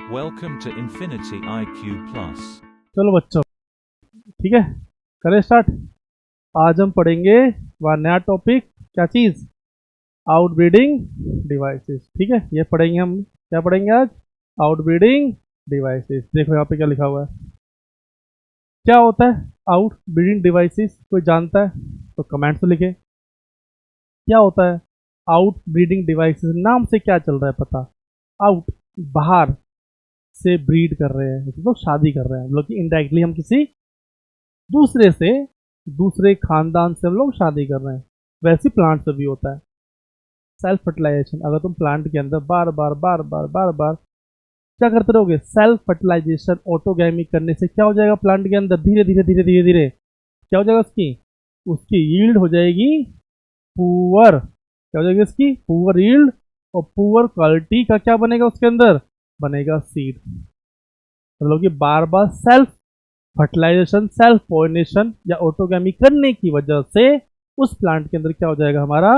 Welcome to Infinity IQ Plus. चलो बच्चों, ठीक है, करें स्टार्ट। आज हम पढ़ेंगे वह नया टॉपिक, क्या चीज़, आउटब्रीडिंग डिवाइसेस। ठीक है, ये पढ़ेंगे हम। क्या पढ़ेंगे आज? Outbreeding devices. देखो यहाँ पे क्या लिखा हुआ है। क्या होता है आउटब्रीडिंग डिवाइसेस? कोई जानता है तो कमेंट में लिखे। क्या होता है आउटब्रीडिंग डिवाइसेस? नाम से क्या चल रहा है पता? आउट, बाहर से ब्रीड कर रहे हैं, मतलब शादी कर रहे हैं। मतलब कि इनडायरेक्टली हम किसी दूसरे से, दूसरे खानदान से हम लोग शादी कर रहे हैं। वैसे प्लांट से भी होता है सेल्फ फर्टिलाइजेशन। अगर तुम प्लांट के अंदर बार बार बार बार बार बार क्या करते रहोगे, सेल्फ फर्टिलाइजेशन, ऑटोगैमी करने से क्या हो जाएगा प्लांट के अंदर? धीरे धीरे धीरे धीरे धीरे क्या हो जाएगा उसकी? उसकी यील्ड हो जाएगी पुअर। क्या हो जाएगी उसकी? Poor yield. और पुअर क्वालिटी का क्या बनेगा उसके अंदर? बनेगा सीड। मतलब कि बार बार सेल्फ फर्टिलाइजेशन, सेल्फ पॉलिनेशन या ऑटोगैमी करने की वजह से उस प्लांट के अंदर क्या हो जाएगा हमारा?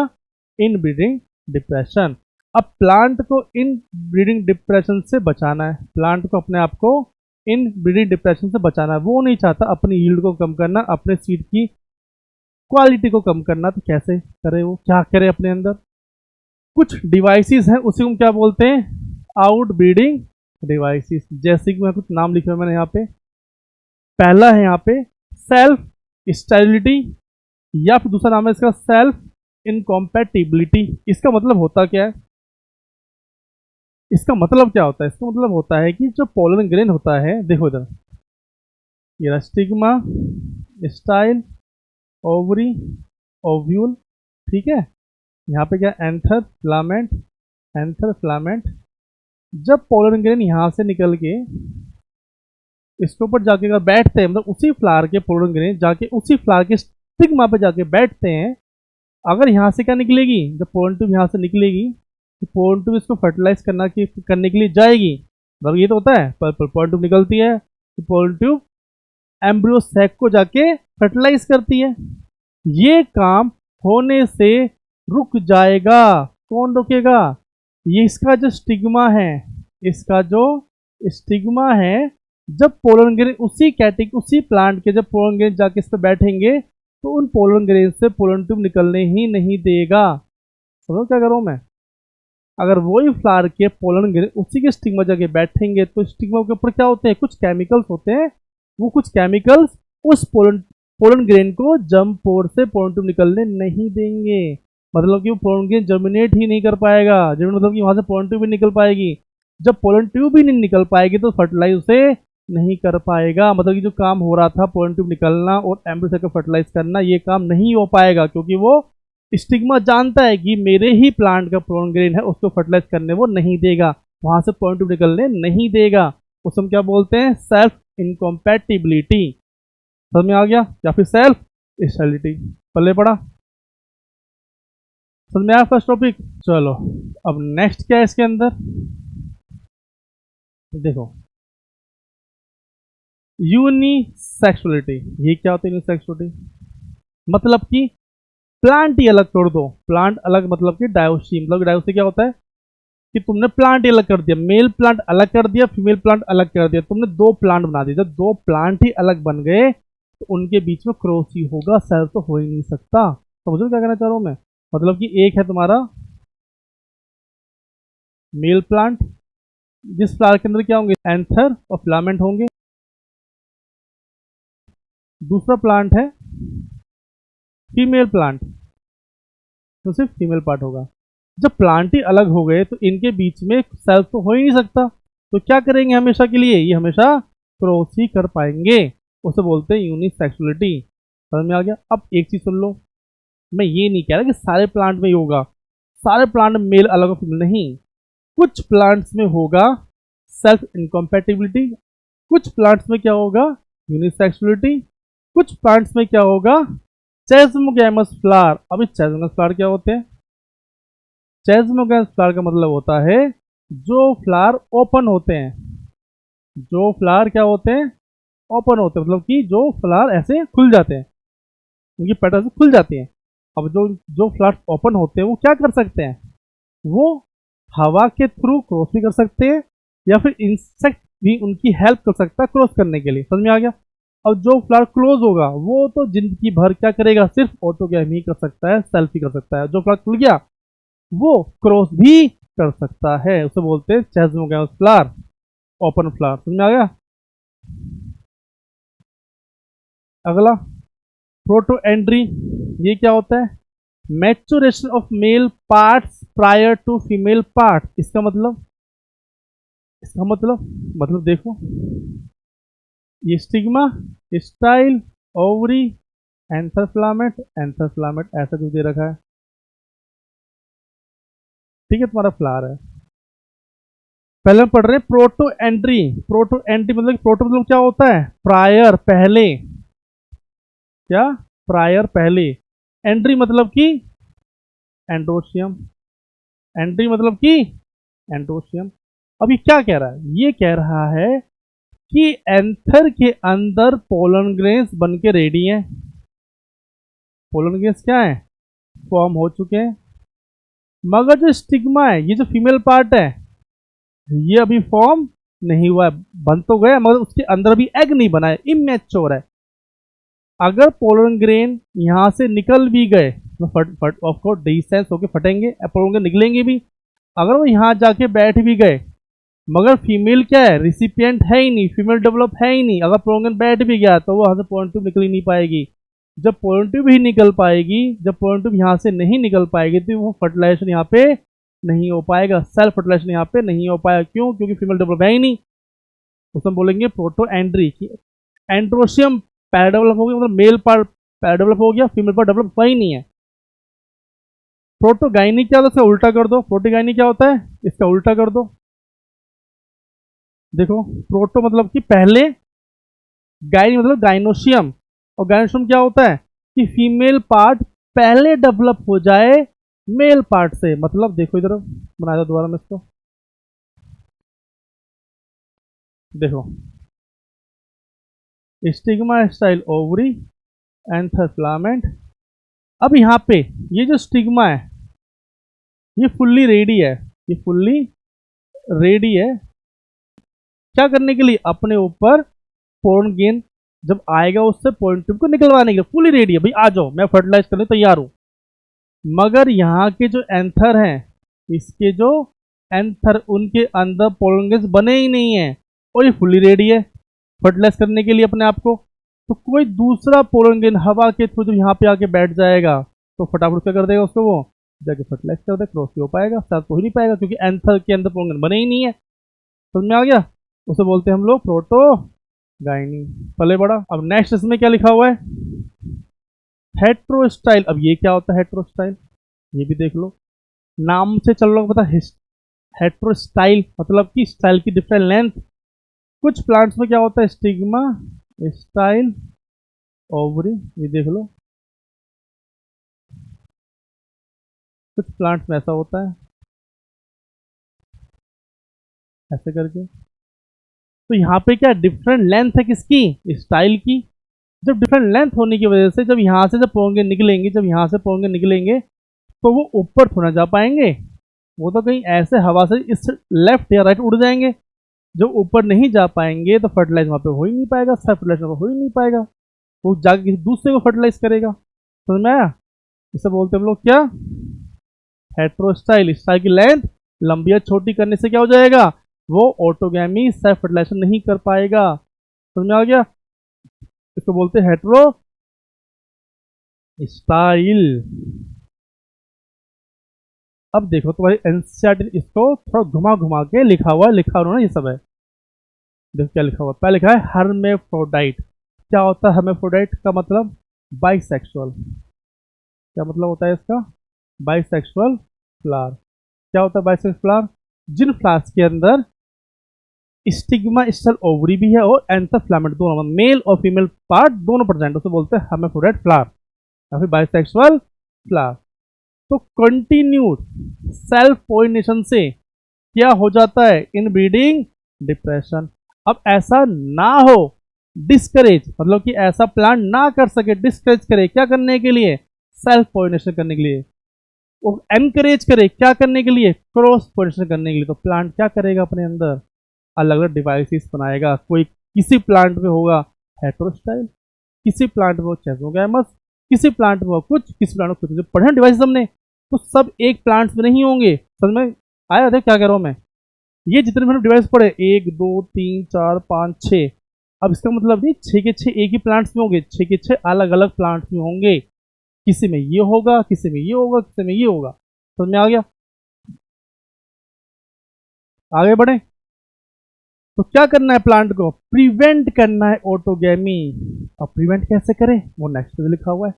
Inbreeding depression. अब प्लांट को इन ब्रीडिंग डिप्रेशन से बचाना है, प्लांट को अपने आप को इन ब्रीडिंग डिप्रेशन से बचाना है। वो नहीं चाहता अपनी यील्ड को कम करना, अपने सीड की क्वालिटी को कम करना। तो कैसे करे वो? क्या करे अपने अंदर? कुछ डिवाइसेस हैं, उसी को क्या बोलते हैं? Out breeding devices. जैसे कि मैं कुछ नाम लिखा है मैंने यहाँ पे। पहला है यहाँ पे सेल्फ स्टेरिलिटी, या फिर दूसरा नाम है इसका सेल्फ इनकॉम्पैटिबिलिटी। इसका मतलब होता क्या है? इसका मतलब क्या होता है? इसका मतलब होता है कि जो पोलन ग्रेन होता है, देखो इधर, ये स्टिग्मा, स्टाइल, ओवरी, ओव्यूल। ठीक है, यहाँ पे क्या? Anther, filament, anther, filament. जब पोलन ग्रेन यहाँ से निकल के इसके ऊपर जाके अगर बैठते हैं, मतलब उसी फ्लावर के पोलन ग्रेन जाके उसी फ्लावर के स्टिग्मा पे जाके बैठते हैं, अगर यहाँ से क्या निकलेगी? जब पोलन ट्यूब यहाँ से निकलेगी तो पोलन ट्यूब इसको फर्टिलाइज करने के लिए जाएगी। मतलब ये तो होता है, पोलन ट्यूब निकलती है तो पोलन ट्यूब एम्ब्रियो सैक को जाके फर्टिलाइज करती है। ये काम होने से रुक जाएगा। कौन रोकेगा? ये इसका जो स्टिग्मा है, इसका जो स्टिग्मा है, जब पोलन ग्रेन उसी प्लांट के जब पोलन ग्रेन जाके इस पर बैठेंगे तो उन पोलन ग्रेन से पोलन ट्यूब निकलने ही नहीं देगा। समझो क्या करूँ मैं? अगर वही फ्लावर के पोलन ग्रेन उसी के स्टिग्मा जगह बैठेंगे तो स्टिग्मा के ऊपर क्या होते हैं? कुछ केमिकल्स होते हैं। वो कुछ केमिकल्स उस पोलन पोलन ग्रेन को जर्म पोर से पोलन ट्यूब निकलने नहीं देंगे। मतलब कि वो पोलन ग्रेन जर्मिनेट ही नहीं कर पाएगा। जर्मिनेट मतलब कि वहां से पोलन ट्यूब भी निकल पाएगी। जब पोलन ट्यूब ही नहीं निकल पाएगी तो फर्टिलाइज उसे नहीं कर पाएगा। मतलब कि जो काम हो रहा था पोलन ट्यूब निकलना और एम्ब्रियो को फर्टिलाइज करना, ये काम नहीं हो पाएगा, क्योंकि वो स्टिग्मा जानता है कि मेरे ही प्लांट का पोलन ग्रेन है, उसको फर्टिलाइज करने वो नहीं देगा, वहां से पोलन ट्यूब निकलने नहीं देगा। उसे हम क्या बोलते हैं? सेल्फ इनकॉम्पैटिबिलिटी। समझ में आ गया? या फिर सेल्फ स्टेरिलिटी। पल्ले पड़ा? समझ में आया फर्स्ट टॉपिक? चलो अब नेक्स्ट क्या है इसके अंदर, देखो, यूनिसेक्सुअलिटी। ये क्या होता है यूनिसेक्सुअलिटी? मतलब कि प्लांट ही अलग कर दो। प्लांट अलग मतलब कि डायोसी। मतलब डायोसी क्या होता है कि तुमने प्लांट ही अलग कर दिया, मेल प्लांट अलग कर दिया, फीमेल प्लांट अलग कर दिया, तुमने दो प्लांट बना दिए। जब दो प्लांट ही अलग बन गए तो उनके बीच में क्रॉस ही होगा, सेल्फ तो हो ही नहीं सकता। समझो क्या कहना चाह रहा हूं मैं? मतलब कि एक है तुम्हारा मेल प्लांट, जिस फ्लावर के अंदर क्या होंगे? एंथर और फिलामेंट होंगे। दूसरा प्लांट है फीमेल प्लांट, तो सिर्फ फीमेल पार्ट होगा। जब प्लांट ही अलग हो गए तो इनके बीच में सेल्फ तो हो ही नहीं सकता, तो क्या करेंगे हमेशा के लिए? ये हमेशा क्रॉस ही कर पाएंगे। उसे बोलते हैं यूनिसेक्सुअलिटी। समझ में आ गया? अब एक चीज सुन लो, मैं ये नहीं कह रहा कि सारे प्लांट में ही होगा, सारे प्लांट में मेल अलग और फीमेल नहीं। कुछ प्लांट्स में होगा सेल्फ इनकॉम्पैटिबिलिटी, कुछ प्लांट्स में क्या होगा? यूनिसेक्सुअलिटी, कुछ प्लांट्स में क्या होगा? चेस्मोगैमस फ्लावर। अभी चेस्मोगैमस फ्लावर क्या होते हैं? चेस्मोगैमस फ्लावर का मतलब होता है जो फ्लावर ओपन होते हैं। जो फ्लावर क्या होते हैं? ओपन होते हैं, मतलब कि जो फ्लावर ऐसे खुल जाते हैं, उनकी पेटल से खुल जाती हैं। अब जो जो फ्लावर ओपन होते हैं वो क्या कर सकते हैं? वो हवा के थ्रू क्रॉस भी कर सकते हैं या फिर इंसेक्ट भी उनकी हेल्प कर सकता है क्रॉस करने के लिए। समझ में आ गया। अब जो फ्लावर क्लोज होगा वो तो जिंदगी भर क्या करेगा, सिर्फ ऑटोगैमी कर सकता है, सेल्फ ही कर सकता है। जो फ्लावर खुल गया वो क्रॉस भी कर सकता है, उसे बोलते हैं चेस्मोगैमस फ्लावर, ओपन फ्लावर। समझ में आ गया। अगला प्रोटोएंड्री, ये क्या होता है, maturation of male parts prior to female part. इसका मतलब देखो, ये stigma, style, ovary, anther filament, ऐसा कुछ दे रखा है। ठीक है, तुम्हारा फ्लावर है। पहले हम पढ़ रहे हैं प्रोटोएंड्री। प्रोटोएंड्री मतलब, प्रोटो मतलब क्या होता है, प्रायर, पहले। क्या, प्रायर, पहले। एंड्री मतलब कि एंड्रोशियम, एंड्री मतलब कि एंड्रोशियम। अब ये क्या कह रहा है, ये कह रहा है कि एंथर के अंदर पोलन ग्रेन्स बन के रेडी हैं। पोलन ग्रेन्स क्या है, फॉर्म हो चुके हैं, मगर जो स्टिग्मा है, ये जो फीमेल पार्ट है, ये अभी फॉर्म नहीं हुआ है। बन तो गया मगर उसके अंदर अभी एग नहीं बना है, इमेच्योर है। अगर पोलन ग्रेन यहां से निकल भी गए तो ऑफ कोर्स डिसेंस होकर फटेंगे, पोलन ग्रेन निकलेंगे भी। अगर वो यहां जाके बैठ भी गए, मगर फीमेल क्या है, रिसिपिएंट है ही नहीं, फीमेल डेवलप है ही नहीं, अगर पोलन ग्रेन बैठ भी गया तो वो वहां से पोलन ट्यूब निकल ही नहीं पाएगी। जब पोलन ट्यूब ही निकल पाएगी, जब पोलन ट्यूब यहां से नहीं निकल पाएगी, तो वो फर्टिलाइजेशन यहाँ पे नहीं हो पाएगा, सेल्फ फर्टिलाइजेशन यहाँ पे नहीं हो पाएगा। क्यों, क्योंकि फीमेल डेवलप है ही नहीं। उसमें बोलेंगे प्रोटोएंड्री की एंड्रोशियम पैराडेवलप हो गया, मतलब मेल पार्ट पैराडेवलप हो गया, फीमेल पार्ट डेवलप हुआ ही नहीं है। प्रोटोगाइनी क्या होता है, इसका उल्टा कर दो। प्रोटोगाइनी क्या होता है, इसका उल्टा कर दो। देखो, प्रोटो मतलब कि पहले, गाइनी मतलब गाइनोशियम, और गाइनोशियम क्या होता है कि फीमेल पार्ट पहले डेवलप हो जाए मेल पार्ट से। मतलब देखो इधर बनाया था दोबारा मैं इसको, देखो, stigma, style, ovary, anther filament. अब यहाँ पे ये जो स्टिग्मा है ये फुल्ली रेडी है, ये फुल्ली रेडी है क्या करने के लिए, अपने ऊपर पोलन गेन जब आएगा उससे पोलन ट्यूब को निकलवाने के लिए फुल्ली रेडी है। भाई आ जाओ, मैं फर्टिलाइज करने तैयार हूं। मगर यहाँ के जो एंथर हैं, इसके जो एंथर, उनके अंदर पोलन गेन्स बने ही नहीं है, और ये फुल्ली रेडी है फर्टिलाइज करने के लिए अपने आप को। तो कोई दूसरा पोलन गेन हवा के थ्रू जब यहाँ पे आके बैठ जाएगा तो फटाफट क्या कर देगा उसको, वो जाके फर्टिलाइज कर देगा, क्रॉस हो पाएगा, साथ हो ही नहीं पाएगा, क्योंकि एंथर के अंदर पोलन गेन बने ही नहीं है। समझ में आ गया। उसे बोलते हैं हम लोग प्रोटोगाइनी। पले बड़ा। अब नेक्स्ट इसमें क्या लिखा हुआ है, हेट्रोस्टाइल। अब ये क्या होता है हेट्रोस्टाइल, ये भी देख लो, नाम से चल रहा पता। हेट्रोस्टाइल मतलब कि स्टाइल की डिफरेंट लेंथ। कुछ प्लांट्स में क्या होता है, स्टिग्मा, स्टाइल, ओवरी, ये देख लो। कुछ प्लांट्स में ऐसा होता है, ऐसे करके। तो यहाँ पे क्या डिफरेंट लेंथ है किसकी, स्टाइल की। जब डिफरेंट लेंथ होने की वजह से जब यहाँ से जब पोंगे निकलेंगे, जब यहाँ से पोंगे निकलेंगे तो वो ऊपर थोड़ा जा पाएंगे, वो तो कहीं ऐसे हवा से इस लेफ्ट या राइट उड़ जाएंगे। जो ऊपर नहीं जा पाएंगे तो फर्टिलाइज वहाँ पे हो ही नहीं पाएगा, सेल्फ फर्टिलाइज वहाँ पे हो ही नहीं पाएगा, वो जाके किसी दूसरे को फर्टिलाइज करेगा। समझ में आया। इसे बोलते हैं हम लोग क्या, हेट्रोस्टाइल। स्टाइल की लेंथ लंबी या छोटी करने से क्या हो जाएगा, वो ऑटोगैमी सेल्फ फर्टिलाइजेशन नहीं कर पाएगा। समझ में आ गया। इसको बोलते हैं हेट्रो स्टाइल। अब देखो तुम्हारी एनसीईआरटी इसको थोड़ा घुमा घुमा के लिखा हुआ है, लिखा उन्होंने ये सब है। देखो क्या लिखा हुआ, पहले लिखा है हर्मेफ्रोडाइट। क्या होता है हर्मेफ्रोडाइट का मतलब, बाइसेक्सुअल। क्या मतलब होता है इसका, बाइसेक्सुअल फ्लावर। क्या होता है बाइसेक्सुअल फ्लावर, जिन फ्लावर्स के अंदर स्टिग्मा, स्टाइल, ओवरी भी है और एंथर फिलामेंट दोनों, मेल और फीमेल पार्ट दोनों प्रेजेंट, उसे बोलते हैं हर्मेफ्रोडाइट फ्लावर या फिर बाइसेक्सुअल फ्लावर। तो कंटिन्यूड सेल्फ पोलिनेशन से क्या हो जाता है, इन ब्रीडिंग डिप्रेशन। अब ऐसा ना हो, डिस्करेज मतलब कि ऐसा प्लांट ना कर सके, डिस्करेज करे क्या करने के लिए, सेल्फ पोलिनेशन करने के लिए। वो एनकरेज करे क्या करने के लिए, क्रॉस पोलिनेशन करने के लिए। तो प्लांट क्या करेगा अपने अंदर, अलग अलग डिवाइसेस बनाएगा। कोई किसी प्लांट में होगा हेटेरोस्टाइल, किसी प्लांट में वो चेजोगैमस, किसी प्लांट में वो कुछ, किसी प्लांट में कुछ। जो पढ़े डिवाइस हमने, तो सब एक प्लांट्स में नहीं होंगे। समझ में आया था क्या कह रहा हूँ मैं? ये जितने मैंने डिवाइस पढ़े 1 2 3 4 5 6, अब इसका मतलब नहीं 6 के 6 एक ही प्लांट्स में होंगे, 6 के 6 अलग अलग प्लांट्स में होंगे। किसी में ये होगा, किसी में ये होगा, किसी में ये होगा। समझ में आ गया? आगे बढ़े। तो क्या करना है प्लांट को? प्रिवेंट करना है ऑटोगैमी। अब प्रिवेंट कैसे करें वो नेक्स्ट पे लिखा हुआ है,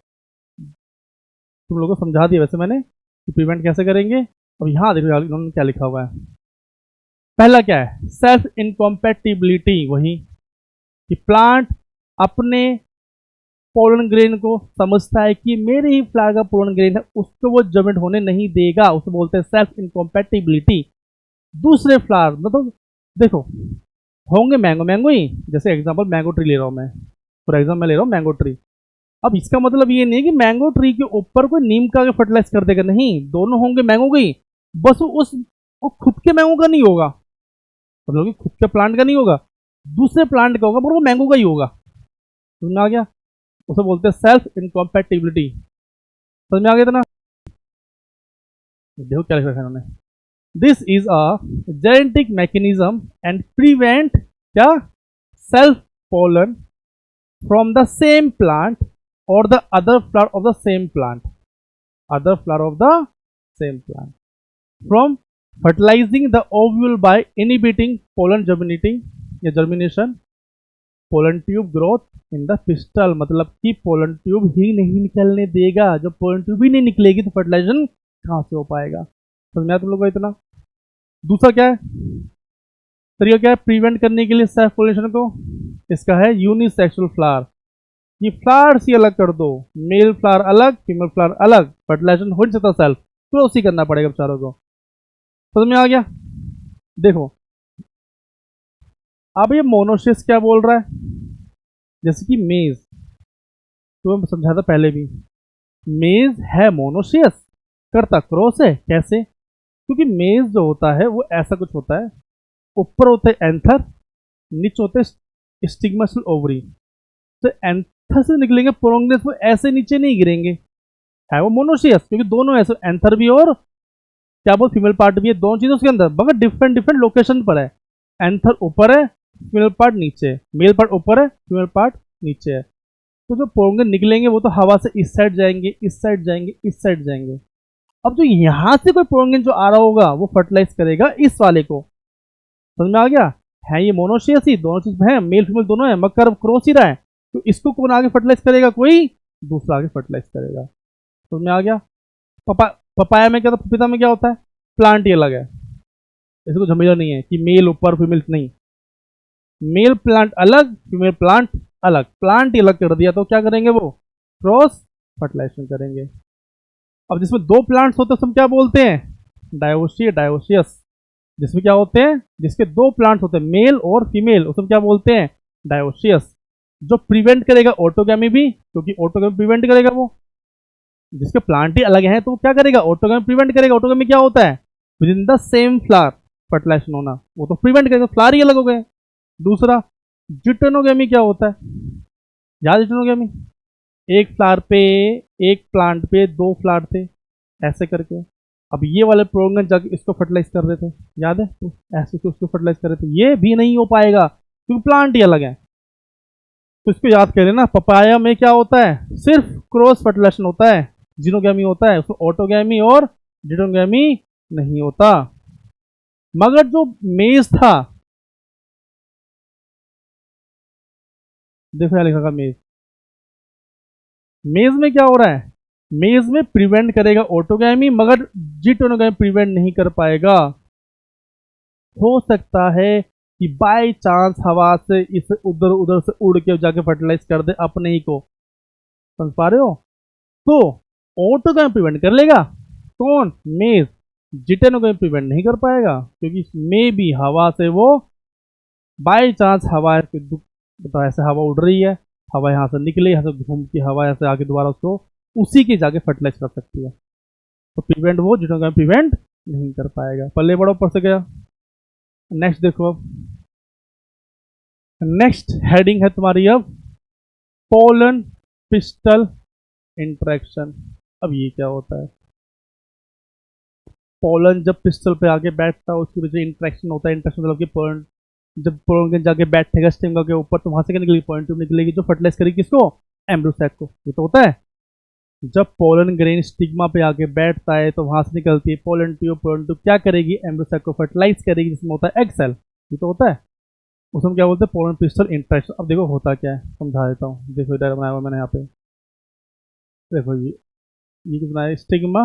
तुम लोगों को समझा दिया वैसे मैंने कि प्रिवेंट कैसे करेंगे। अब यहाँ देखो इन्होंने क्या लिखा हुआ है। पहला क्या है? सेल्फ इनकॉम्पैटिबिलिटी। वही कि प्लांट अपने पोलन ग्रेन को समझता है कि मेरे ही फ्लावर का पोलन ग्रेन है, उसको वो जॉइंट होने नहीं देगा, उसे बोलते हैं सेल्फ इनकॉम्पैटिबिलिटी। दूसरे फ्लावर मतलब देखो होंगे मैंगो मैंगो ही, जैसे एग्जांपल मैंगो ट्री ले रहा हूँ मैं, फॉर एग्जाम्पल मैं ले रहा हूँ मैंगो ट्री। अब इसका मतलब ये नहीं कि मैंगो ट्री के ऊपर कोई नीम का फर्टिलाइज कर देगा, नहीं, दोनों होंगे मैंगो के ही, बस वो खुद के मैंगो का नहीं होगा, मतलब कि खुद के प्लांट का नहीं होगा, दूसरे प्लांट का होगा, पर वो मैंगो का ही होगा। समझ में आ गया? उसे बोलते हैं सेल्फ इनकॉम्पैटिबिलिटी। समझ में आ गया था ना? देखो क्या लिख रखा है उन्होंने। This is a genetic mechanism and prevent क्या? Self pollen from the same plant और the other flower of the same plant, other flower of the same plant from fertilizing the ovule by inhibiting pollen germinating या germination, pollen tube growth in the pistil, मतलब कि pollen tube ही नहीं निकलने देगा। जब pollen tube ही नहीं निकलेगी तो फर्टिलाइजेशन कहाँ से हो पाएगा? समझ में आया तुम लोगों को इतना? दूसरा क्या है तरीका? क्या है प्रिवेंट करने के लिए सेल्फ पोलिनेशन को? इसका है यूनिसेक्सुअल फ्लावर। ये फ्लावर्स ही अलग कर दो, मेल फ्लावर अलग, फीमेल फ्लावर अलग, फर्टिलाइजेशन हो नहीं सकता सेल्फ, क्रॉस ही करना पड़ेगा बेचारों को। समझ में आ गया? देखो अब ये मोनोसिस क्या बोल रहा है, जैसे कि मेज, तो मैं समझा था पहले भी, मेज है मोनोसियस, करता क्रॉस है। कैसे? क्योंकि मेज जो होता है वो ऐसा कुछ होता है, ऊपर होते एंथर, नीचे होते स्टिग्मेटल ओवरी, तो एंथर से निकलेंगे प्रोंगनेस, वो ऐसे नीचे नहीं गिरेंगे, है वो मोनोसियस, क्योंकि दोनों ऐसे एंथर भी और क्या बोल फीमेल पार्ट भी है, दोनों चीजें उसके अंदर, मगर डिफरेंट डिफरेंट लोकेशन पर है। एंथर ऊपर है, फीमेल पार्ट नीचे है, मेल पार्ट ऊपर है, फीमेल पार्ट नीचे है। तो जो प्रोंगन निकलेंगे वो तो हवा से इस साइड जाएंगे, इस साइड जाएंगे, इस साइड जाएंगे। अब जो यहाँ से कोई प्रोंगन जो आ रहा होगा वो फर्टिलाइज करेगा इस वाले को। समझ में आ गया? है ये मोनोसियस ही, दोनों चीज है, मेल फीमेल दोनों है, मगर क्रॉस ही रहा है, तो इसको कौन आगे फर्टिलाइज करेगा? कोई दूसरा आगे फर्टिलाइज करेगा। समझ में आ गया? पपाया में क्या था, पपीता में क्या होता है, प्लांट ही अलग है, इसको झमेला नहीं है कि मेल ऊपर फीमेल नहीं, मेल प्लांट अलग, फीमेल प्लांट अलग, प्लांट ही अलग कर दिया, तो क्या करेंगे वो क्रॉस फर्टिलाइजेशन करेंगे। अब जिसमें दो प्लांट्स होते हैं हम क्या बोलते हैं? Dioecious, dioecious. जिसमें क्या होते हैं, जिसके दो प्लांट्स होते हैं मेल और फीमेल, उसमें क्या बोलते हैं? डायोसियस। जो प्रिवेंट करेगा ऑटोगैमी भी, क्योंकि ऑटोगैमी प्रिवेंट करेगा वो, जिसके प्लांट ही अलग हैं तो क्या करेगा? ऑटोगैमी प्रिवेंट करेगा। ऑटोगैमी क्या होता है? Within the same flower fertilisation होना, वो तो प्रिवेंट करेगा, फ्लावर ही अलग हो गए। दूसरा जिटेनोगैमी क्या होता है? याद जिटेनोगैमी, एक फ्लावर पे, एक प्लांट पे दो फ्लावर थे ऐसे करके, अब ये वाले प्रोंगन जाके इसको फर्टिलाइज कर रहे थे, याद है? तो ऐसे तो उसको फर्टिलाइज कर रहे थे, ये भी नहीं हो पाएगा क्योंकि प्लांट ही अलग है। तो इसको याद कर लेना, पपाया में क्या होता है? सिर्फ क्रॉस फर्टिलाइजेशन होता है, जिनोगैमी होता है, उसमें ऑटोगैमी और जिटोगैमी नहीं होता। मगर जो मेज था, देखो यहाँ लिखा था मेज, मेज में क्या हो रहा है? मेज में प्रिवेंट करेगा ऑटोगैमी, मगर जिटोनोगैमी प्रिवेंट नहीं कर पाएगा। हो सकता है कि बाय चांस हवा से इसे उधर उधर से उड़ के जाके फर्टिलाइज कर दे अपने ही को, समझ पा रहे हो? तो ऑटोगैमी प्रिवेंट कर लेगा कौन? मेज। जिटेनोगैमी प्रिवेंट नहीं कर पाएगा क्योंकि में भी हवा से वो बाय चांस हवा तो ऐसे हवा उड़ रही है, हवा यहाँ से निकले, यहाँ से घूम के हवा ऐसे आगे दोबारा उसको उसी के जाके फर्टिलाइज कर सकती है, तो प्रिवेंट वो जिटेनोगैमी प्रिवेंट नहीं कर पाएगा। पल्ले बड़ा ऊपर से गया। नेक्स्ट देखो अब, नेक्स्ट हेडिंग है तुम्हारी अब पोलन पिस्टल इंटरेक्शन। अब ये क्या होता है? पोलन जब पिस्टल पे आके बैठता है उसकी वजह से इंटरेक्शन होता है। इंटरेक्शन मतलब कि पोलन जब पोलन जाके बैठेगा स्टिग्मा के ऊपर तो वहां से क्या निकलेगी? पोलन ट्यूब निकलेगी जो फर्टिलाइज करेगी किसको? एम्ब्रियो सैक को। ये तो होता है। जब पोलन ग्रेन स्टिग्मा पे आके बैठता है तो वहां से निकलती है पोलन ट्यूब। पोलन ट्यूब क्या करेगी? एम्ब्रियो सैक को फर्टिलाइज करेगी जिसमें होता है एग सेल। ये तो होता है। उसमें क्या बोलते हैं? Pollen pistol interaction. अब देखो होता क्या है, समझा देता हूँ। देखो इधर बनाया हुआ मैंने यहाँ पे, देखो ये कितना है? Stigma,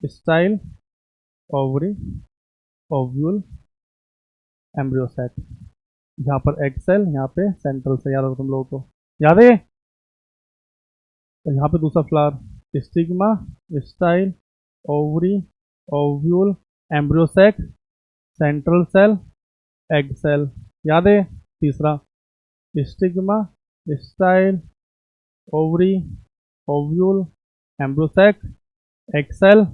style, ovary, ovule, embryo sac. यहाँ पर एग सेल, यहाँ पे सेंट्रल से। याद हो तुम लोगों को? याद है? तो यहाँ पे दूसरा flower stigma, style, ovary, ovule, embryo sac, central cell, egg cell. याद है? तीसरा stigma, style, ovary, ovule, embryo sac, egg cell,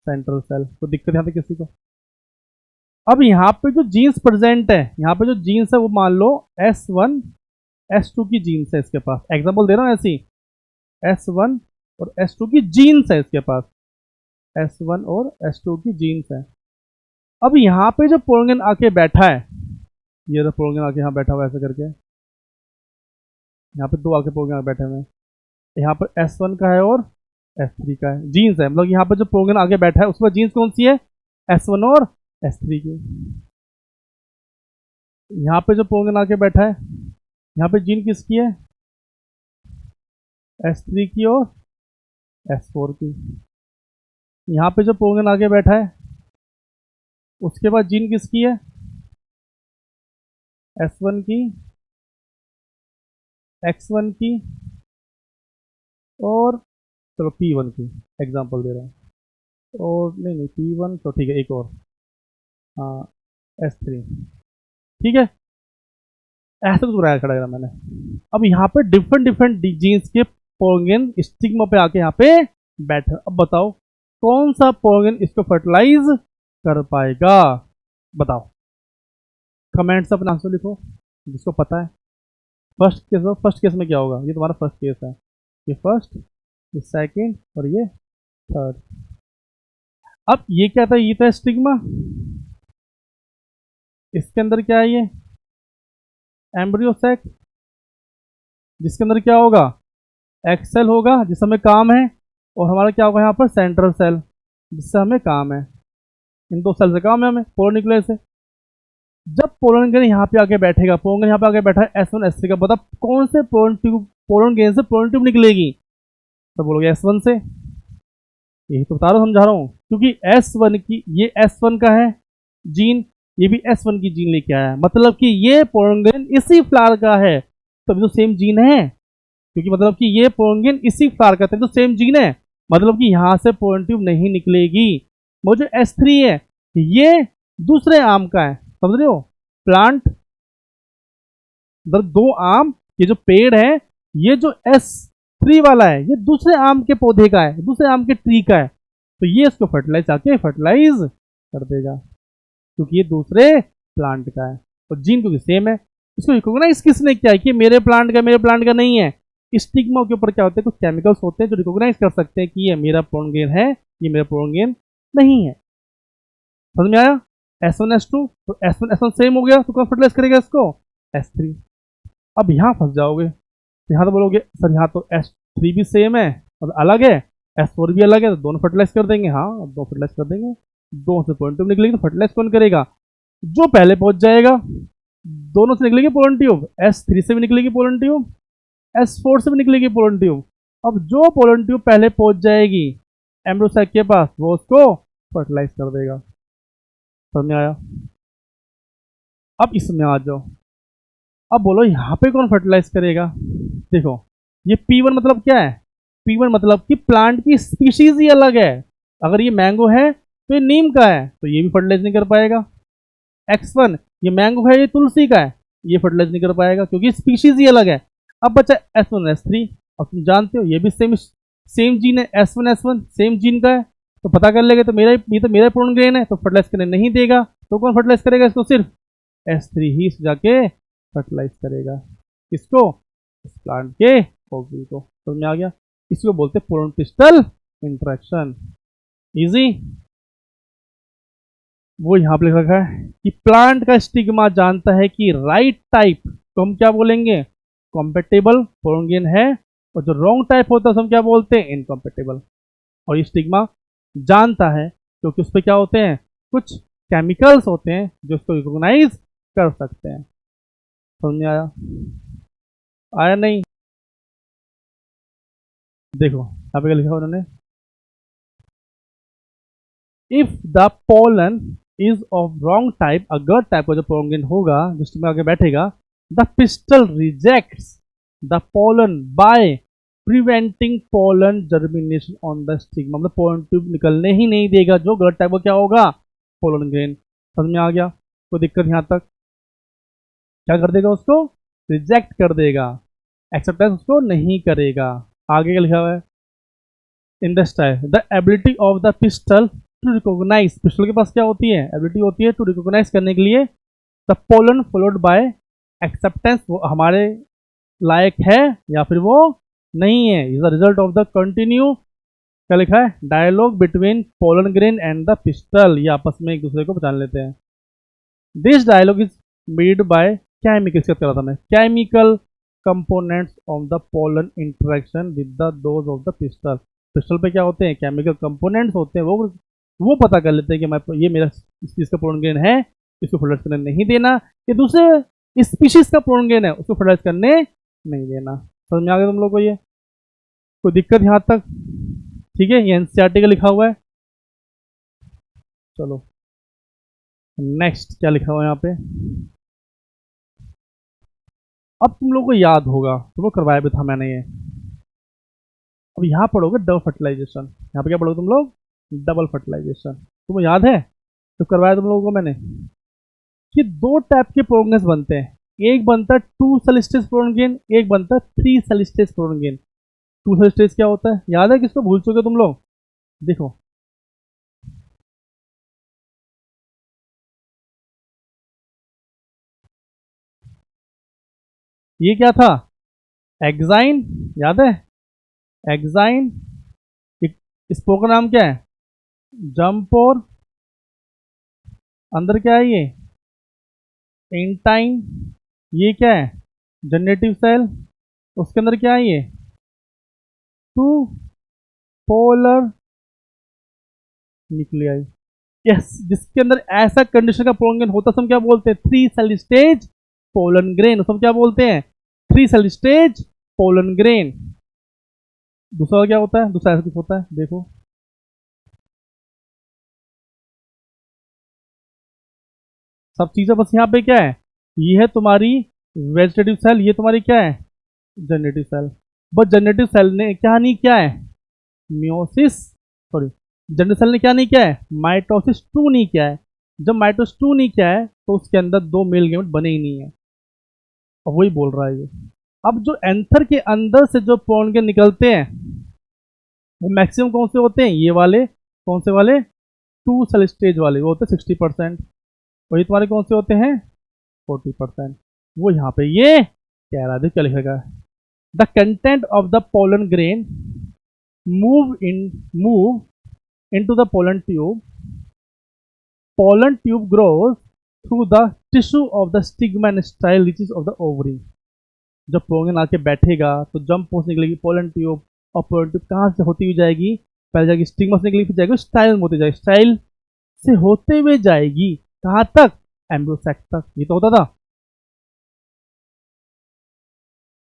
central cell. तो दिक्कत यहाँ पे किसी को? अब यहाँ पे जो जीन्स प्रेजेंट है, यहाँ पे जो जीन्स है वो मान लो S1 S2 की जीन्स है इसके पास। एग्जांपल दे रहा हूँ ऐसी, S1 और S2 की जीन्स है इसके पास। S1 और S2 की जीन्स है। अब यहाँ पे जो पोर्गन आके बैठा है, ये तो पोर्गन आके यहाँ बैठा हुआ ऐसे करके, यहाँ पे दो आके पोर्गन आके बैठे हुए हैं। यहाँ पर S1 का है और S3 का है। जीन्स है मतलब यहाँ पे जो पोर्गन आगे बैठा है उसमें जीन्स कौन सी है? S1 और S3 की। यहाँ पे जो पोर्गन आके बैठा है, यहाँ पे जीन किसकी है? S3 की और S4 की। यहाँ पे जो पोर्गन आगे बैठा है उसके बाद जीन किसकी है? S1 की, X1 की और चलो P1 की। एग्जांपल दे रहा हूँ। और नहीं P1 तो ठीक है, एक और, हाँ S3। ठीक है, ऐसा कुछ बनाया खड़ा करा मैंने। अब यहाँ पे डिफरेंट डिफरेंट जीन्स के पोर्गन स्टिग्मा पे आके यहाँ पे बैठे। अब बताओ कौन सा पोर्गन इसको फर्टिलाइज कर पाएगा? बताओ, कमेंट्स अपना आंसर लिखो जिसको पता है। फर्स्ट केस में क्या होगा? ये तुम्हारा फर्स्ट केस है, ये फर्स्ट, ये सेकंड और ये थर्ड। अब ये क्या था? ये था स्टिग्मा। इसके अंदर क्या है? ये एम्ब्रियो सैक, जिसके अंदर क्या होगा? एक्सेल होगा जिससे हमें काम है, और हमारा क्या होगा यहाँ पर? सेंट्रल सेल, जिससे हमें काम है। इन दो सेल से काम है हमें पोलर न्यूक्लियस से। जब पोलर ग्रेन यहाँ पे आके बैठेगा, पोलर यहाँ पे आके बैठा है S1 S3 का, बता कौन से पोलर ग्रेन से पोलर ट्यूब निकलेगी? तो बोलोगे S1 से। यही तो बता रहा हूँ, समझा रहा हूँ। क्योंकि S1 की, ये S1 का है जीन, ये भी S1 की जीन लेके आया है, मतलब कि ये पोलर ग्रेन इसी फ्लावर का है, तभी तो सेम जीन है। क्योंकि मतलब कि ये पोलर इसी फ्लावर का, तो सेम जीन है, मतलब कि यहाँ से पोलन ट्यूब नहीं निकलेगी। वो जो S3 है ये दूसरे आम का है, समझ रहे हो? प्लांट, दो आम, ये जो पेड़ है, ये जो S3 वाला है ये दूसरे आम के पौधे का है, दूसरे आम के ट्री का है। तो ये इसको फर्टिलाइज आके फर्टिलाइज कर देगा क्योंकि ये दूसरे प्लांट का है, और जीन क्योंकि सेम है। इसको रिकॉग्नाइज किसने किया कि मेरे प्लांट का नहीं है? स्टिग्मा के ऊपर क्या होते हैं? कुछ केमिकल्स होते हैं जो रिकॉग्नाइज कर सकते हैं कि ये मेरा पोलन ग्रेन है, ये मेरा पोलन ग्रेन नहीं है। समझ में आया? S1 S2, तो S1 S1 सेम हो गया, तो कौन फर्टिलाइज करेगा इसको? S3। अब यहाँ फंस जाओगे, तो यहाँ तो बोलोगे सर यहाँ तो S3 भी सेम है और अलग है, S4 भी अलग है, तो दोनों फर्टिलाइज कर देंगे। हाँ, दोनों फर्टिलाइज कर देंगे, दोनों से पोलन ट्यूब निकलेगी। तो फर्टिलाइज कौन करेगा? जो पहले पहुंच जाएगा। दोनों से निकलेगी पोलन ट्यूब, S3 से भी निकलेगी पोलन ट्यूब, S4 से भी निकलेगी पोलन ट्यूब। अब जो पोलन ट्यूब पहले पहुंच जाएगी एम्ब्रियो सैक के पास, वो उसको फर्टिलाइज कर देगा। समझ में आया? अब इसमें आ जाओ, अब बोलो यहाँ पे कौन फर्टिलाइज करेगा? देखो ये P1 मतलब क्या है? P1 मतलब कि प्लांट की स्पीशीज ही अलग है। अगर ये मैंगो है तो ये नीम का है, तो ये भी फर्टिलाइज नहीं कर पाएगा। X1 ये मैंगो है, ये तुलसी का है, ये फर्टिलाइज नहीं कर पाएगा क्योंकि स्पीशीज ही अलग है। अब बचा S1 S3, अब तुम जानते हो ये भी सेम जीन है, S1 S1 सेम जीन का है, तो पता कर लेगा। तो ये तो मेरा पोलन ग्रेन है, तो फर्टिलाइज करने नहीं देगा। तो कौन फर्टिलाइज करेगा इसको? सिर्फ S3 ही जाके फर्टिलाइज करेगा। किसको? इस प्लांट के ओवरी को। समझ में आ गया? इसको बोलते हैं पोलन पिस्टल इंटरेक्शन। इजी। वो यहाँ पे लिख रखा है कि प्लांट का स्टिग्मा जानता है कि राइट टाइप तो हम क्या बोलेंगे? कॉम्पेटेबल पोलन ग्रेन है, और जो रॉन्ग टाइप होता है हम क्या बोलते हैं? इनकॉम्पेटेबल। और ये स्टिग्मा जानता है क्योंकि उस पर क्या होते हैं? कुछ केमिकल्स होते हैं जो उसको रिकॉग्नाइज कर सकते हैं। समझ में आया? आया नहीं? देखो यहाँ पे क्या लिखा उन्होंने, if the pollen is of wrong type, अगर टाइप का जो पोलन ग्रेन होगा जिसमें आगे बैठेगा, the pistol rejects the pollen by preventing pollen germination on the stigma, मतलब पोलन ट्यूब निकलने ही नहीं देगा जो गलत टाइप का क्या होगा? Pollen grain. समझ में आ गया? कोई दिक्कत यहाँ तक? क्या कर देगा? उसको रिजेक्ट कर देगा, एक्सेप्टेंस उसको नहीं करेगा। आगे क्या लिखा हुआ है? In the style the ability of the pistil to recognise, pistil के पास क्या होती है? एबिलिटी होती है टू रिकॉग्नाइज करने के लिए the pollen followed by acceptance, वो हमारे लायक है या फिर वो नहीं है। Is the result of the continue, क्या लिखा है? Dialogue between pollen grain and the pistil, ये आपस में एक दूसरे को पहचान लेते हैं। This dialogue is made by chemical, क्या कर रहा था मैं? Chemical components of the pollen interaction with the those of the pistil. Pistil पे क्या होते हैं? केमिकल कंपोनेंट्स होते हैं, वो पता कर लेते हैं कि मैं ये मेरा इस चीज़ का पोलन ग्रेन है, इसको फर्टिलाइज करने नहीं देना, ये दूसरे स्पीशीज का पोलन ग्रेन है उसको फर्टिलाइज करने नहीं देना। समझ में आ गया तुम लोग को? ये कोई दिक्कत यहाँ तक? ठीक है, ये एनसीईआरटी का लिखा हुआ है। चलो नेक्स्ट क्या लिखा हुआ है यहाँ पे? अब तुम लोग को याद होगा, तुम लोग करवाया भी था मैंने ये। अब यहाँ पढ़ोगे डबल फर्टिलाइजेशन। यहाँ पे क्या पढ़ोगे तुम लोग? Double fertilisation. तुम्हें याद है तो करवाया तुम लोगों को मैंने कि दो टाइप के प्रोग्रेस बनते हैं। एक बनता है 2 सेल स्टेज प्रोग्रेन, एक बनता है 3 सेल स्टेज प्रोग्रेन। 2 सेल स्टेज क्या होता है? याद है? किसको भूल चुके तुम लोग? देखो ये क्या था? एक्साइन, याद है? एक्साइन। स्पोकन नाम क्या है? जंप। और अंदर क्या है? ये एंटाइन। ये क्या है? Generative cell. उसके अंदर क्या है? ये 2 पोलर न्यूक्लियाई। यस, जिसके अंदर ऐसा कंडीशन का पोलन होता है हम क्या बोलते हैं? 3 सेल स्टेज पोलन ग्रेन। हम क्या बोलते हैं? 3 सेल स्टेज पोलन ग्रेन। दूसरा क्या होता है? दूसरा ऐसा कुछ होता है, देखो सब चीजें बस यहाँ पे क्या है? ये है तुम्हारी वेजिटेटिव सेल, ये तुम्हारी क्या है? Generative cell. बस जनरेटिव सेल ने क्या नहीं किया है? मियोसिस, सॉरी, जनरेटिव सेल ने क्या नहीं किया है? माइटोसिस 2 नहीं किया है। जब माइटोसिस 2 नहीं किया है तो उसके अंदर 2 मेल गेमेट बने ही नहीं है। अब वही बोल रहा है ये। अब जो एंथर के अंदर से जो पोलन निकलते हैं वो मैक्सिमम कौन से होते हैं? ये वाले। कौन से वाले? 2 सेल स्टेज वाले, वो होते हैं 60%। वही तुम्हारे कौन से होते हैं? 40%। वो यहाँ पे ये कह रहा है, क्या लिखेगा? The content of the pollen grain move into the pollen tube. Pollen tube grows through the tissue of the stigma and style reaches of the ovary. जब पोलन आके बैठेगा तो जंप पोस्ट निकलेगी पोलन ट्यूब, और पोलन ट्यूब कहाँ से होती हुई जाएगी? पहले जाएगी स्टिग्मा से निकलेगी, फिर जाएगी स्टाइल में होती जाएगी, स्टाइल से होते हुए जाएगी कहाँ तक? एम्ब्रियो सैक तक। ये तो होता था।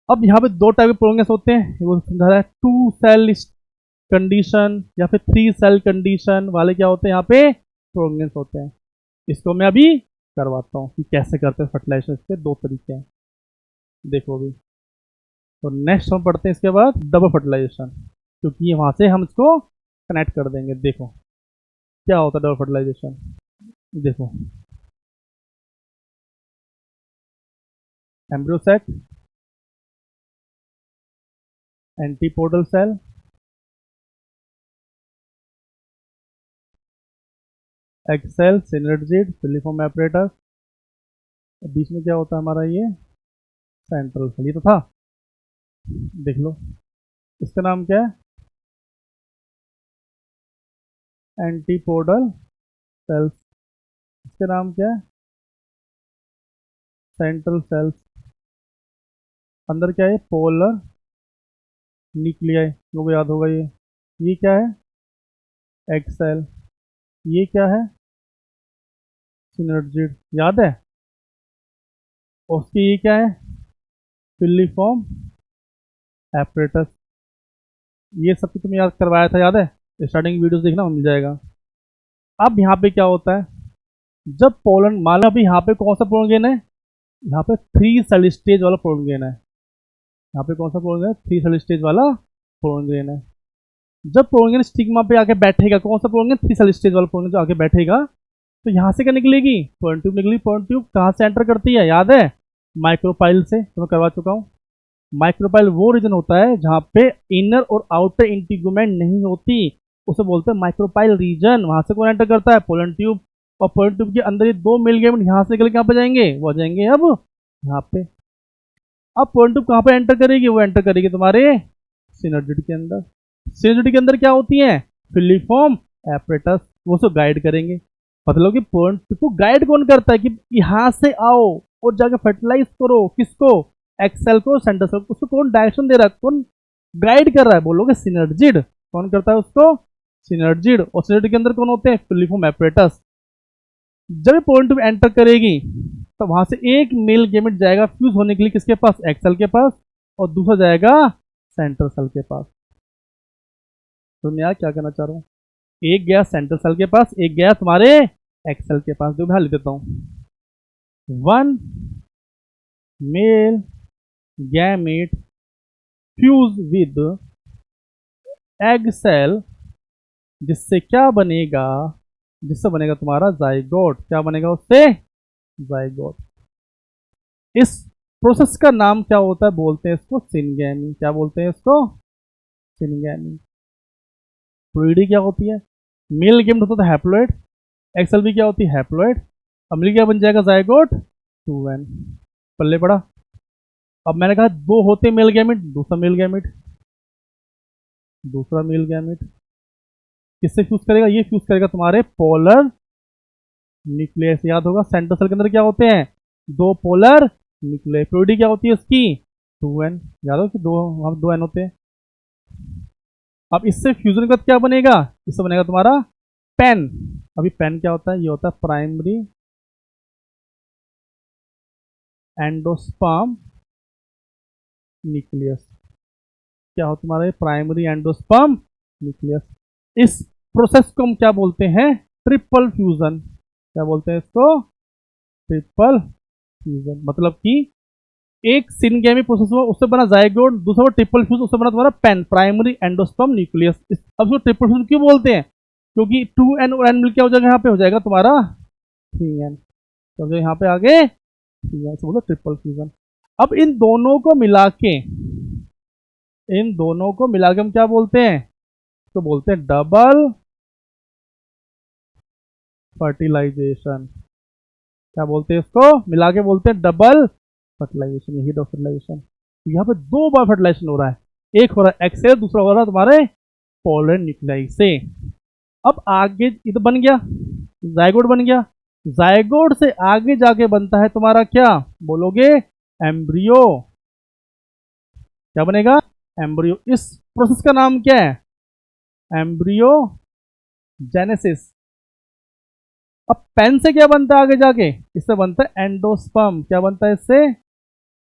अब यहाँ पे दो टाइप के प्रोग्रेस होते हैं, वो समझा रहा है। 2 सेल कंडीशन या फिर 3 सेल कंडीशन वाले क्या होते हैं? यहाँ पे प्रोग्रेस होते हैं। इसको मैं अभी करवाता हूँ कि कैसे करते हैं फर्टिलाइजेशन। इसके 2 तरीके हैं, देखो अभी। तो नेक्स्ट हम पढ़ते हैं इसके बाद डबल फर्टिलाइजेशन, क्योंकि वहाँ से हम इसको कनेक्ट कर देंगे। देखो क्या होता है डबल फर्टिलाइजेशन। देखो embryo sac, antipodal cell, egg cell, synergid, filiform apparatus. बीच में क्या होता है हमारा? ये सेंट्रल सेल, ये तो था, देख लो। इसका नाम क्या है? Antipodal cells. इसका नाम क्या है? Central cells. अंदर क्या है? पोलर न्यूक्लियाई, लोगों को याद होगा ये क्या है? Egg cell. ये क्या है? सिनर्जिड, याद है? और उसकी ये क्या है? Filiform apparatus. ये सब तो तुम्हें याद करवाया था, याद है? स्टार्टिंग वीडियोस देखना, मिल जाएगा। अब यहाँ पे क्या होता है, जब पोलन, मान लो अभी यहाँ पे कौन सा पोलन गेन है? यहाँ पे 3 सेल स्टेज वाला पोलन गेन है। यहाँ पे कौन सा पोलन गेन है? 3 सेल स्टेज वाला पोलन गेन है। जब पोलन गेन स्टिग्मा पे आके बैठेगा, कौन सा पोलन गेन? 3 सेल स्टेज वाला पोलन गेन जो आके बैठेगा, तो यहाँ से क्या निकलेगी? पोलन ट्यूब निकली। पोलन ट्यूब कहाँ से एंटर करती है, याद है? माइक्रोपाइल से, तो मैं करवा चुका हूँ। माइक्रोपाइल वो रीजन होता है जहाँ पे इनर और आउटर इंटीगुमेंट नहीं होती, उसे बोलते हैं माइक्रोपाइल रीजन। वहां से कौन एंटर करता है? Pollen tube. और पोलन ट्यूब के अंदर ये 2 मेल गेमेट यहाँ से निकल के यहाँ पे जाएंगे, वो जाएंगे अब यहाँ पे। अब पोलन ट्यूब कहाँ पे एंटर करेगी? वो एंटर करेगी तुम्हारे सिनर्जिड के अंदर। सिनर्जिड के अंदर क्या होती है? फिलिफॉर्म एपरेटस, वो सब गाइड करेंगे। मतलब कि पोलन ट्यूब को गाइड कौन करता है कि यहाँ से आओ और जाके फर्टिलाइज करो, किसको? एक्सेल को, सेंटर सेल को। उसको कौन डायरेक्शन दे रहा है, कौन गाइड कर रहा है? बोलोगे सिनर्जिड। कौन करता है उसको? सिनर्जिड। और सिनर्जिड के अंदर कौन होते हैं? Filiform apparatus. जब पोलन ट्यूब एंटर करेगी तो वहां से एक मेल गेमेट जाएगा फ्यूज होने के लिए, किसके पास? एक्सेल के पास। और दूसरा जाएगा सेंट्रल सेल के पास। तो मैं क्या कहना चाह रहा हूँ, एक गया सेंट्रल सेल के पास, एक गया तुम्हारे एक्सेल के पास। मैं लिख देता हूँ, 1 male gamete fuse with egg cell, जिससे क्या बनेगा? जिससे बनेगा तुम्हारा जाइगोट। क्या बनेगा उससे? जाइगोट। इस प्रोसेस का नाम क्या होता है? बोलते हैं इसको सिनगैमी। क्या बोलते हैं इसको? सिनगैमी। प्लूइडी क्या होती है? मेल गेमेट होता है हैप्लॉइड, एक्सेल भी क्या होती है? हैप्लॉइड। अब मिल क्या बन जाएगा? Zygote 2n। पल्ले पड़ा। अब मैंने कहा 2 होते मेल गैमेट, दूसरा मेल गैमेट, दूसरा मेल गैमेट किससे फ्यूज करेगा? ये फ्यूज करेगा तुम्हारे पोलर न्यूक्लियस। याद होगा सेंट्रल सेल के अंदर क्या होते हैं? 2 पोलर न्यूक्लियस। प्लूइडी क्या होती है उसकी? 2n। याद हो कि 2n होते हैं। अब इससे फ्यूजन के बाद क्या बनेगा? इससे बनेगा तुम्हारा पेन। अभी पेन क्या होता है? ये होता है प्राइमरी एंडोस्पर्म न्यूक्लियस। क्या हो तुम्हारा? Primary endosperm nucleus. इस प्रोसेस को हम क्या बोलते हैं? Triple fusion. क्या बोलते हैं इसको? Triple fusion. मतलब कि एक सिनगैमी प्रोसेस हुआ, उससे बना जाइगोट, दूसरा ट्रिपल फ्यूज, उससे बना तुम्हारा पेन, प्राइमरी एंडोस्पर्म न्यूक्लियस। अब उसको ट्रिपल फ्यूजन क्यों बोलते हैं? क्योंकि 2n और n मिल क्या हो जाएगा? यहाँ पे हो जाएगा तुम्हारा 3n। तो यहाँ पे आगे 3n से बोलो ट्रिपल फ्यूजन। अब इन दोनों को मिला के, इन दोनों को मिला के हम क्या बोलते हैं? तो बोलते हैं डबल फर्टिलाइजेशन। क्या बोलते हैं इसको? मिला के बोलते हैं डबल फर्टिलाइजेशन, यही दो फर्टिलाइजेशन। यहाँ पे 2 बार फर्टिलाइजेशन हो रहा है, एक हो रहा है एक्सेल, दूसरा हो रहा है तुम्हारे पोलर न्यूक्लियाई से। अब आगे ये तो बन गया, जाइगोट बन गया। जाइगोट से आगे जाके बनता है तुम्हारा क्या? बोलोगे एम्ब्रियो। क्या बनेगा? एम्ब्रियो। इस प्रोसेस का नाम क्या है? Embryo genesis. अब पेन से क्या बनता है आगे जाके? इससे बनता है एंडोस्पर्म। क्या बनता है इससे?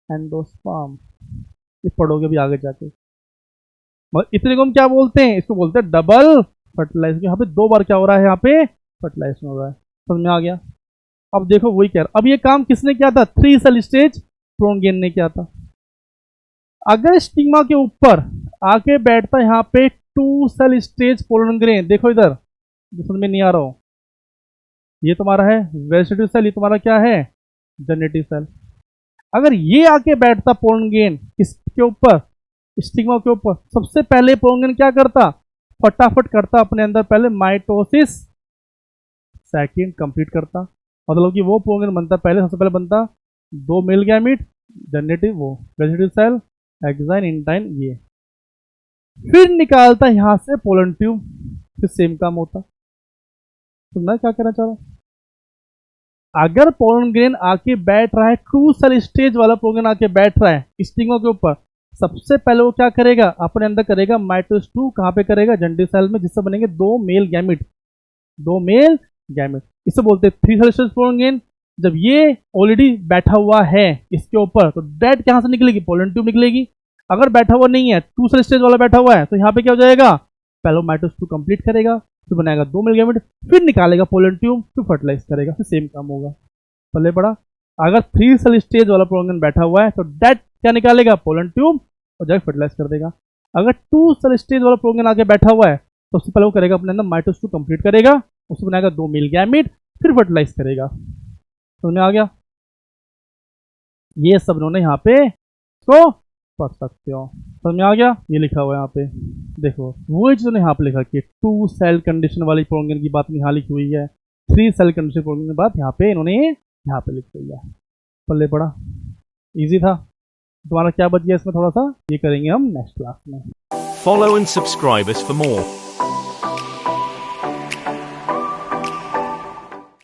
एंडोस्पर्म। ये पढ़ोगे भी आगे जाके। इतने को हम क्या बोलते हैं? इसको बोलते हैं डबल फर्टिलाइजेशन। यहाँ पे 2 बार क्या हो रहा है? यहाँ पे फर्टिलाइजेशन हो रहा है। समझ में आ गया? अब देखो वही कह रहा, अब ये काम किसने किया था? 3 सेल स्टेज प्रोंगेन ने किया था। अगर स्टिग्मा के ऊपर आके बैठता यहाँ पे 2 सेल स्टेज पोलन ग्रेन, देखो इधर, समझ में नहीं आ रहा हो, ये तुम्हारा है वेजिटेटिव सेल, ये तुम्हारा क्या है? Generative cell. अगर ये आके बैठता पोलन ग्रेन इसके ऊपर, स्टिग्मा के ऊपर, सबसे पहले पोलन ग्रेन क्या करता? फटाफट करता अपने अंदर पहले माइटोसिस, सेकंड कंप्लीट करता। मतलब कि वो पोलन ग्रेन बनता पहले, सबसे पहले बनता 2 मेल गैमेट, जनरेटिव वो वेजिटेटिव सेल, एक्साइन, इंटाइन, ये फिर निकालता यहां से पोलन ट्यूब, फिर सेम काम होता। तो मैं क्या कहना चाह रहा हूं, अगर पोलन ग्रेन आके बैठ रहा है, टू सेल स्टेज वाला पोलन ग्रेन आके बैठ रहा है स्टिंगों के ऊपर, सबसे पहले वो क्या करेगा, अपने अंदर करेगा माइटोसिस 2, कहां पे करेगा, जनरेटिव सेल में, जिससे बनेंगे दो मेल गैमिट, दो मेल गैमिट। इसे बोलते हैं three cell stage pollen grain. जब ये ऑलरेडी बैठा हुआ है इसके ऊपर, तो डेट कहां से निकलेगी, पोलन ट्यूब निकलेगी। अगर बैठा हुआ नहीं है, टू सेल स्टेज वाला बैठा हुआ है, तो यहाँ पे क्या हो जाएगा, पहले माइटोसिस 2 कंप्लीट करेगा, फिर बनाएगा दो मेल गैमेट, फिर निकालेगा पोलन ट्यूब, फिर फर्टिलाइज करेगा, फिर सेम काम होगा। पहले पड़ा, अगर थ्री सेल स्टेज वाला पोलन बैठा हुआ है, तो डेट क्या निकालेगा, पोलन ट्यूब, और जाकर फर्टिलाइज कर देगा। अगर टू सेल स्टेज वाला पोलन आगे बैठा हुआ है, तो सबसे पहले वो करेगा अपने अंदर माइटोसिस 2 कंप्लीट करेगा, उससे बनाएगा दो मेल गैमेट, फिर फर्टिलाइज करेगा। समझ आ गया, ये सब उन्होंने यहाँ पे तो पढ़ सकते हो। समझ में आ गया, ये लिखा हुआ है यहाँ पे, देखो वो चीज़ यहाँ पे लिखा कि टू सेल कंडीशन वाली प्रोग्राम की बात यहाँ लिखी हुई है, थ्री सेल कंडीशन प्रोग्राम की बात यहाँ पे इन्होंने यहाँ पे लिखी हुई है। पल्ले पड़ा, इजी था। तुम्हारा क्या बच गया इसमें थोड़ा सा, ये करेंगे हम नेक्स्ट क्लास में। Follow and subscribe us for more.